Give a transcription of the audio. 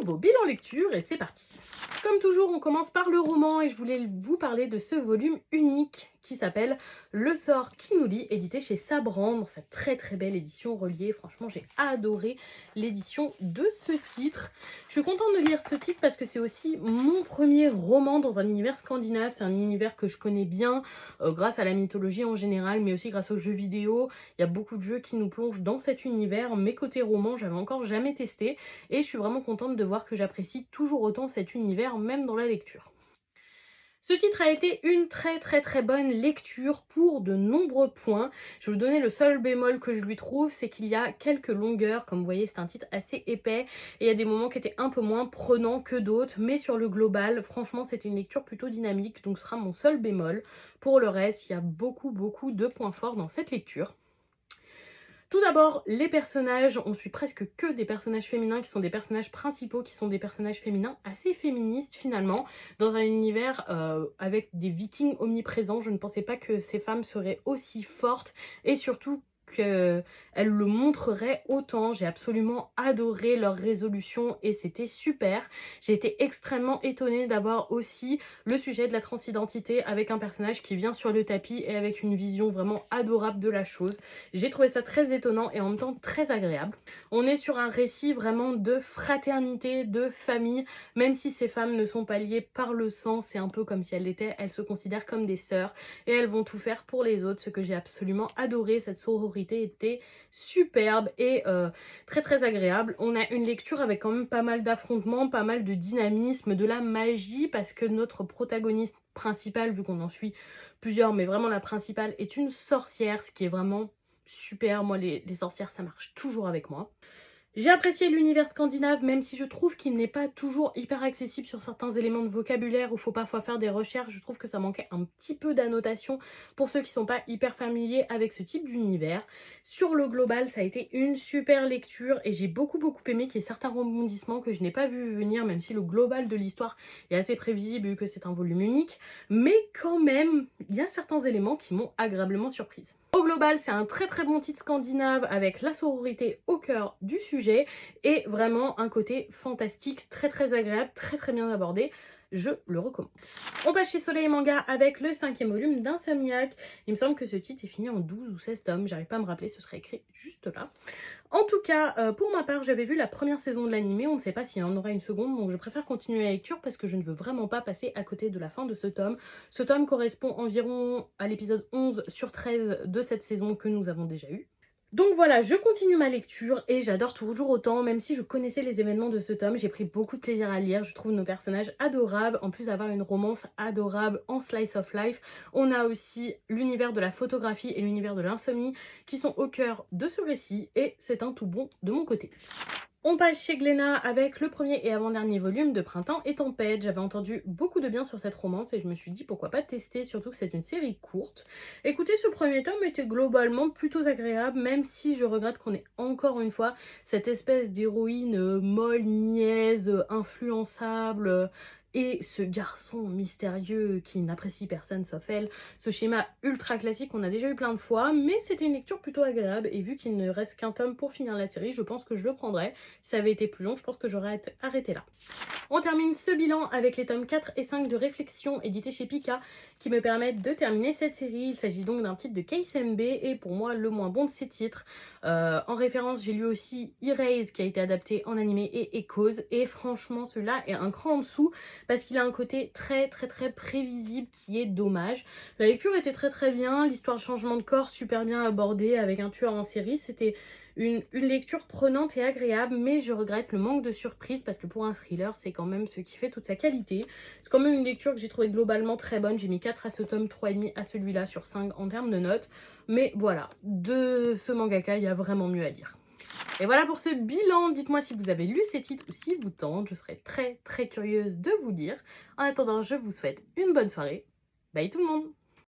nouveau bilan lecture et c'est parti. Comme toujours, on commence par le roman et je voulais vous parler de ce volume unique qui s'appelle Le sort qui nous lie, édité chez Sabran dans sa très belle édition reliée. Franchement, j'ai adoré l'édition de ce titre. Je suis contente de lire ce titre parce que c'est aussi mon premier roman dans un univers scandinave. C'est un univers que je connais bien grâce à la mythologie en général, mais aussi grâce aux jeux vidéo. Il y a beaucoup de jeux qui nous plongent dans cet univers. Mes côtés romans, j'avais encore jamais testé et je suis vraiment contente de voir que j'apprécie toujours autant cet univers, même dans la lecture. Ce titre a été une très bonne lecture pour de nombreux points. Je vais vous donner le seul bémol que je lui trouve, c'est qu'il y a quelques longueurs. Comme vous voyez, c'est un titre assez épais et il y a des moments qui étaient un peu moins prenants que d'autres. Mais sur le global, franchement, c'était une lecture plutôt dynamique, donc ce sera mon seul bémol. Pour le reste, il y a beaucoup de points forts dans cette lecture. Tout d'abord, les personnages, on suit presque que des personnages féminins qui sont des personnages principaux, qui sont des personnages féminins assez féministes finalement, dans un univers avec des vikings omniprésents. Je ne pensais pas que ces femmes seraient aussi fortes et surtout qu'elles le montreraient autant. J'ai absolument adoré leur résolution et c'était super. J'ai été extrêmement étonnée d'avoir aussi le sujet de la transidentité avec un personnage qui vient sur le tapis et avec une vision vraiment adorable de la chose. J'ai trouvé ça très étonnant et en même temps très agréable. On est sur un récit vraiment de fraternité, de famille, même si ces femmes ne sont pas liées par le sang, c'est un peu comme si elles l'étaient, elles se considèrent comme des sœurs et elles vont tout faire pour les autres, ce que j'ai absolument adoré. Cette sororité était superbe et très agréable. On a une lecture avec quand même pas mal d'affrontements, pas mal de dynamisme, de la magie, parce que notre protagoniste principale, vu qu'on en suit plusieurs, mais vraiment la principale, est une sorcière, ce qui est vraiment super. Moi, les sorcières, ça marche toujours avec moi. J'ai apprécié l'univers scandinave, même si je trouve qu'il n'est pas toujours hyper accessible sur certains éléments de vocabulaire où il faut parfois faire des recherches. Je trouve que ça manquait un petit peu d'annotation pour ceux qui ne sont pas hyper familiers avec ce type d'univers. Sur le global, ça a été une super lecture et j'ai beaucoup aimé qu'il y ait certains rebondissements que je n'ai pas vu venir, même si le global de l'histoire est assez prévisible vu que c'est un volume unique. Mais quand même, il y a certains éléments qui m'ont agréablement surprise. Au global, c'est un très bon titre scandinave avec la sororité au cœur du sujet et vraiment un côté fantastique, très agréable, très bien abordé. Je le recommande. On passe chez Soleil Manga avec le 5e volume d'Insomniac. Il me semble que ce titre est fini en 12 ou 16 tomes, j'arrive pas à me rappeler, ce serait écrit juste là. En tout cas, pour ma part, j'avais vu la première saison de l'animé, on ne sait pas s'il y en aura une seconde, donc je préfère continuer la lecture parce que je ne veux vraiment pas passer à côté de la fin de ce tome. Ce tome correspond environ à l'épisode 11 sur 13 de cette saison que nous avons déjà eu. Donc voilà, je continue ma lecture et j'adore toujours autant, même si je connaissais les événements de ce tome, j'ai pris beaucoup de plaisir à lire, je trouve nos personnages adorables, en plus d'avoir une romance adorable en slice of life, on a aussi l'univers de la photographie et l'univers de l'insomnie qui sont au cœur de ce récit et c'est un tout bon de mon côté. On passe chez Glénat avec le premier et avant-dernier volume de Printemps et Tempête. J'avais entendu beaucoup de bien sur cette romance et je me suis dit pourquoi pas tester, surtout que c'est une série courte. Écoutez, ce premier tome était globalement plutôt agréable, même si je regrette qu'on ait encore une fois cette espèce d'héroïne molle, niaise, influençable, et ce garçon mystérieux qui n'apprécie personne sauf elle. Ce schéma ultra classique qu'on a déjà eu plein de fois, mais c'était une lecture plutôt agréable et vu qu'il ne reste qu'un tome pour finir la série, je pense que je le prendrais. Si ça avait été plus long, je pense que j'aurais arrêté là. On termine ce bilan avec les tomes 4 et 5 de Réflexion édités chez Pika qui me permettent de terminer cette série. Il s'agit donc d'un titre de Case MB et pour moi le moins bon de ces titres. En référence, j'ai lu aussi Erase qui a été adapté en animé et Echoes et franchement celui-là est un cran en dessous parce qu'il a un côté très prévisible qui est dommage. La lecture était très bien, l'histoire de changement de corps super bien abordée avec un tueur en série, c'était une lecture prenante et agréable, mais je regrette le manque de surprise parce que pour un thriller, c'est quand même ce qui fait toute sa qualité. C'est quand même une lecture que j'ai trouvée globalement très bonne. J'ai mis 4 à ce tome, 3,5 à celui-là sur 5 en termes de notes. Mais voilà, de ce mangaka, il y a vraiment mieux à lire. Et voilà pour ce bilan. Dites-moi si vous avez lu ces titres ou s'ils vous tentent. Je serais très curieuse de vous lire. En attendant, je vous souhaite une bonne soirée. Bye tout le monde!